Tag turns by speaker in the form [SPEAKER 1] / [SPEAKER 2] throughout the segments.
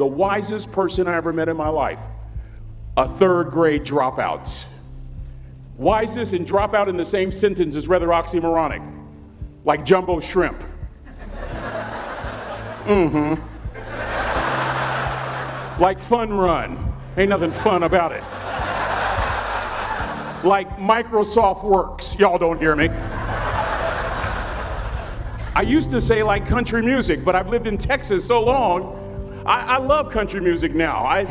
[SPEAKER 1] the wisest person I ever met in my life, a third grade dropout. Wisest and dropout in the same sentence is rather oxymoronic, like jumbo shrimp. Like fun run, ain't nothing fun about it. Like Microsoft Works, y'all don't hear me. I used to say like country music, but I've lived in Texas so long, I love country music now. I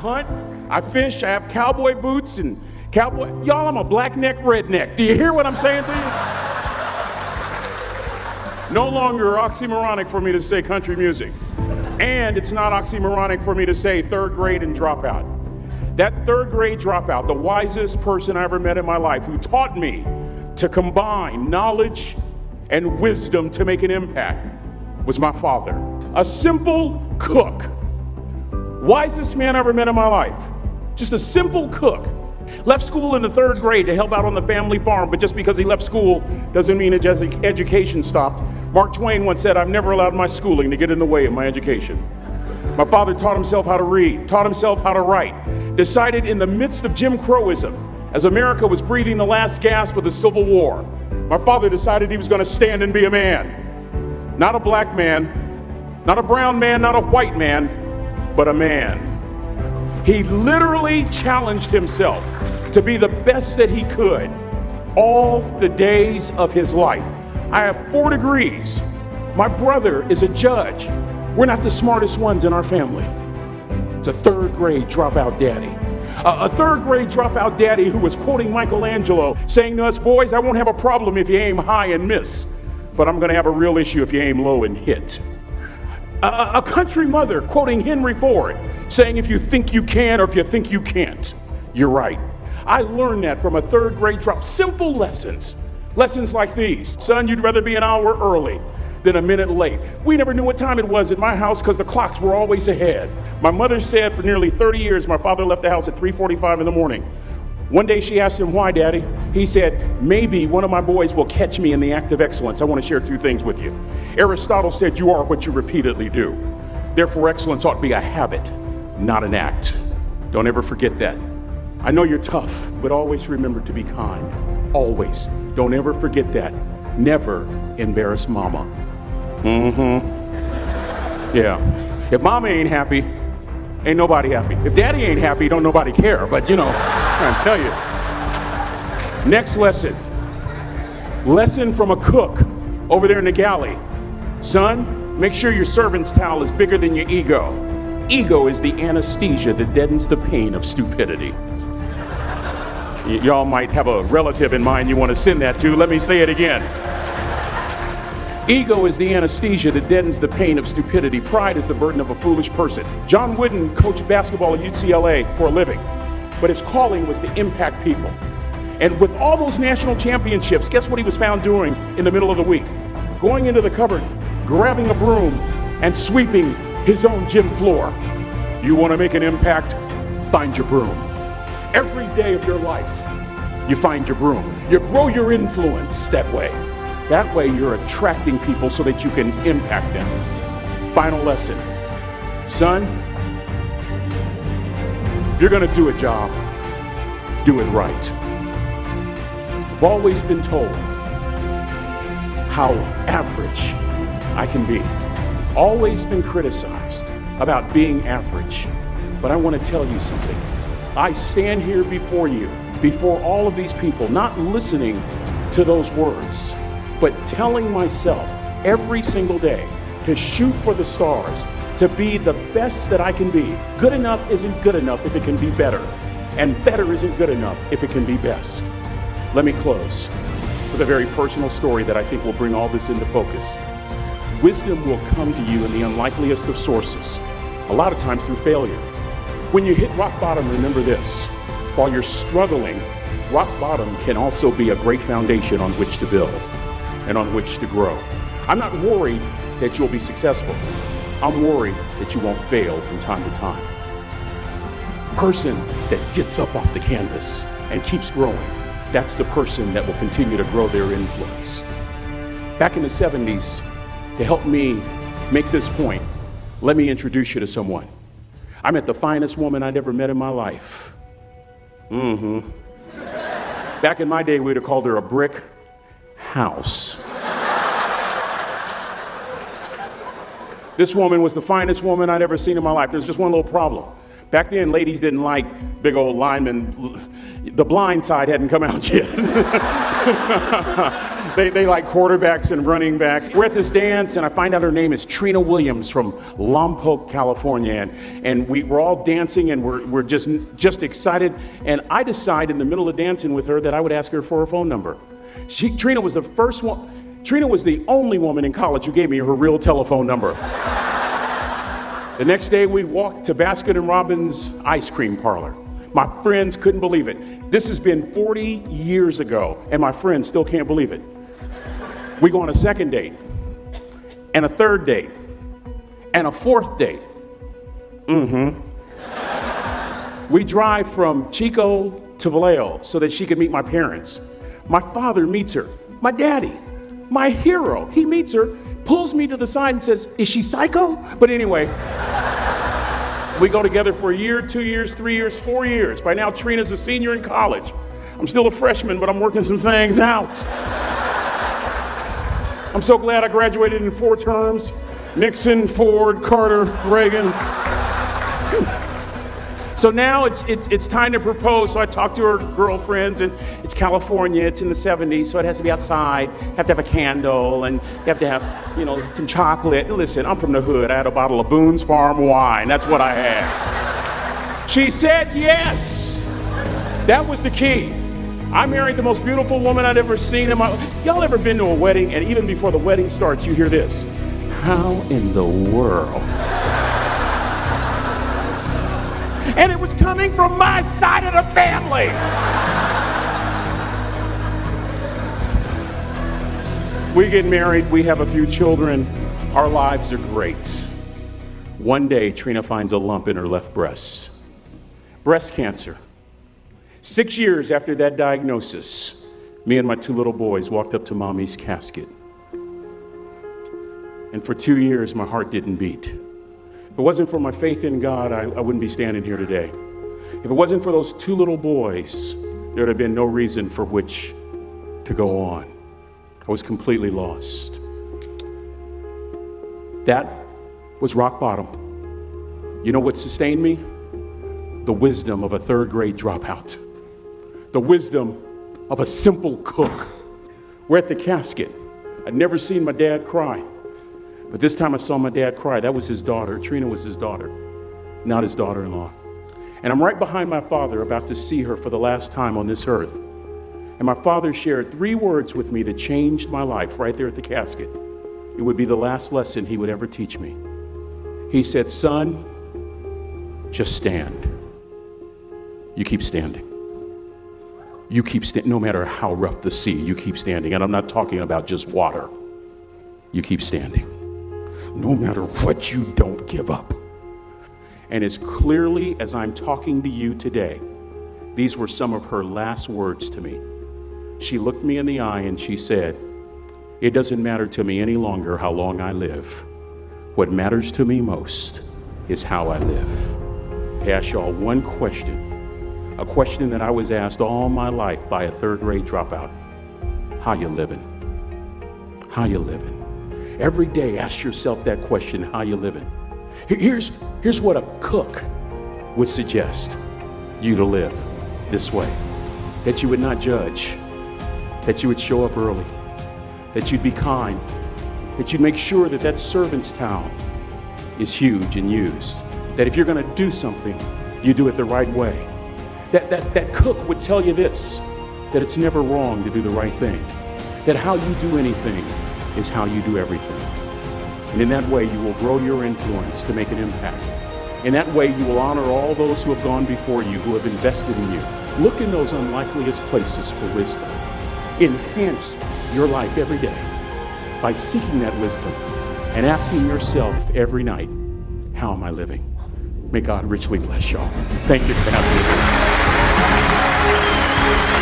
[SPEAKER 1] hunt, I fish, I have cowboy boots and y'all, I'm a black neck redneck. Do you hear what I'm saying to you? No longer oxymoronic for me to say country music. And it's not oxymoronic for me to say third grade and dropout. That third grade dropout, the wisest person I ever met in my life, who taught me to combine knowledge and wisdom to make an impact, was my father. A simple cook. Wisest man I ever met in my life. Just a simple cook. Left school in the third grade to help out on the family farm, but just because he left school doesn't mean his education stopped. Mark Twain once said, "I've never allowed my schooling to get in the way of my education." My father taught himself how to read, taught himself how to write, decided in the midst of Jim Crowism, as America was breathing the last gasp of the Civil War, my father decided he was going to stand and be a man. Not a black man, not a brown man, not a white man, but a man. He literally challenged himself to be the best that he could all the days of his life. I have 4 degrees. My brother is a judge. We're not the smartest ones in our family. It's a third grade dropout daddy. A third grade dropout daddy who was quoting Michelangelo, saying to us, "Boys, I won't have a problem if you aim high and miss, but I'm gonna have a real issue if you aim low and hit." A country mother quoting Henry Ford, saying, "If you think you can or if you think you can't, you're right." I learned that from a third grade drop. Simple lessons. Lessons like these. Son, you'd rather be an hour early than a minute late. We never knew what time it was at my house because the clocks were always ahead. My mother said for nearly 30 years my father left the house at 3:45 in the morning. One day she asked him, "Why, Daddy?" He said, "Maybe one of my boys will catch me in the act of excellence. I want to share 2 things with you. Aristotle said you are what you repeatedly do. Therefore, excellence ought to be a habit, not an act." Don't ever forget that. I know you're tough, but always remember to be kind. Always. Don't ever forget that. Never embarrass mama. Yeah. If mama ain't happy, ain't nobody happy. If daddy ain't happy, don't nobody care. But I'm trying to tell you. Next lesson. Lesson from a cook over there in the galley. Son, make sure your servant's towel is bigger than your ego. Ego is the anesthesia that deadens the pain of stupidity. Y'all might have a relative in mind you want to send that to. Let me say it again. Ego is the anesthesia that deadens the pain of stupidity. Pride is the burden of a foolish person. John Wooden coached basketball at UCLA for a living, but his calling was to impact people. And with all those national championships, guess what he was found doing in the middle of the week? Going into the cupboard, grabbing a broom, and sweeping his own gym floor. You want to make an impact? Find your broom. Every day of your life, you find your broom. You grow your influence that way. That way you're attracting people so that you can impact them. Final lesson. Son, if you're going to do a job, do it right. I've always been told how average I can be. Always been criticized about being average. But I want to tell you something. I stand here before you, before all of these people, not listening to those words, but telling myself every single day to shoot for the stars, to be the best that I can be. Good enough isn't good enough if it can be better, and better isn't good enough if it can be best. Let me close with a very personal story that I think will bring all this into focus. Wisdom will come to you in the unlikeliest of sources, a lot of times through failure. When you hit rock bottom, remember this. While you're struggling, rock bottom can also be a great foundation on which to build and on which to grow. I'm not worried that you'll be successful. I'm worried that you won't fail from time to time. Person that gets up off the canvas and keeps growing, that's the person that will continue to grow their influence. Back in the 70s, to help me make this point, let me introduce you to someone. I met the finest woman I'd ever met in my life. Back in my day, we'd have called her a brick house. This woman was the finest woman I'd ever seen in my life. There's just one little problem. Back then, ladies didn't like big old linemen. The Blind Side hadn't come out yet. They like quarterbacks and running backs. We're at this dance, and I find out her name is Trina Williams from Lompoc, California. And we're all dancing, and we're just excited. And I decide in the middle of dancing with her that I would ask her for her phone number. Trina was the first one. Trina was the only woman in college who gave me her real telephone number. The next day, we walked to Baskin & Robbins ice cream parlor. My friends couldn't believe it. This has been 40 years ago, and my friends still can't believe it. We go on a second date, and a third date, and a fourth date. We drive from Chico to Vallejo so that she could meet my parents. My father meets her. My daddy, my hero, he meets her, pulls me to the side and says, "Is she psycho?" But anyway, we go together for a year, 2 years, 3 years, 4 years. By now, Trina's a senior in college. I'm still a freshman, but I'm working some things out. I'm so glad I graduated in 4 terms. Nixon, Ford, Carter, Reagan. So now it's time to propose. So I talk to her girlfriends, and it's California, it's in the 70s, so it has to be outside. You have to have a candle, and you have to have, some chocolate. And listen, I'm from the hood. I had a bottle of Boone's Farm wine. That's what I had. She said yes. That was the key. I married the most beautiful woman I'd ever seen in my life. Y'all ever been to a wedding, and even before the wedding starts, you hear this? How in the world? And it was coming from my side of the family. We get married, we have a few children, our lives are great. One day, Trina finds a lump in her left breast. Breast cancer. 6 years after that diagnosis, me and my 2 little boys walked up to Mommy's casket. And for 2 years, my heart didn't beat. If it wasn't for my faith in God, I wouldn't be standing here today. If it wasn't for those 2 little boys, there would have been no reason for which to go on. I was completely lost. That was rock bottom. You know what sustained me? The wisdom of a 3rd grade dropout. The wisdom of a simple cook. We're at the casket. I'd never seen my dad cry. But this time I saw my dad cry. That was his daughter. Trina was his daughter, not his daughter-in-law. And I'm right behind my father, about to see her for the last time on this earth. And my father shared 3 words with me that changed my life right there at the casket. It would be the last lesson he would ever teach me. He said, "Son, just stand. You keep standing. You keep standing, no matter how rough the sea, you keep standing." And I'm not talking about just water. You keep standing. No matter what, you don't give up. And as clearly as I'm talking to you today, these were some of her last words to me. She looked me in the eye and she said, "It doesn't matter to me any longer how long I live. What matters to me most is how I live." I ask y'all one question, a question that I was asked all my life by a 3rd grade dropout. How you living? How you living? Every day, ask yourself that question, how you living? Here's what a cook would suggest you to live this way. That you would not judge, that you would show up early, that you'd be kind, that you'd make sure that that servant's towel is huge and used, that if you're gonna do something, you do it the right way. That cook would tell you this, that it's never wrong to do the right thing, that how you do anything is how you do everything. And in that way, you will grow your influence to make an impact. In that way, you will honor all those who have gone before you, who have invested in you. Look in those unlikeliest places for wisdom. Enhance your life every day by seeking that wisdom and asking yourself every night, how am I living? May God richly bless y'all. Thank you for having me.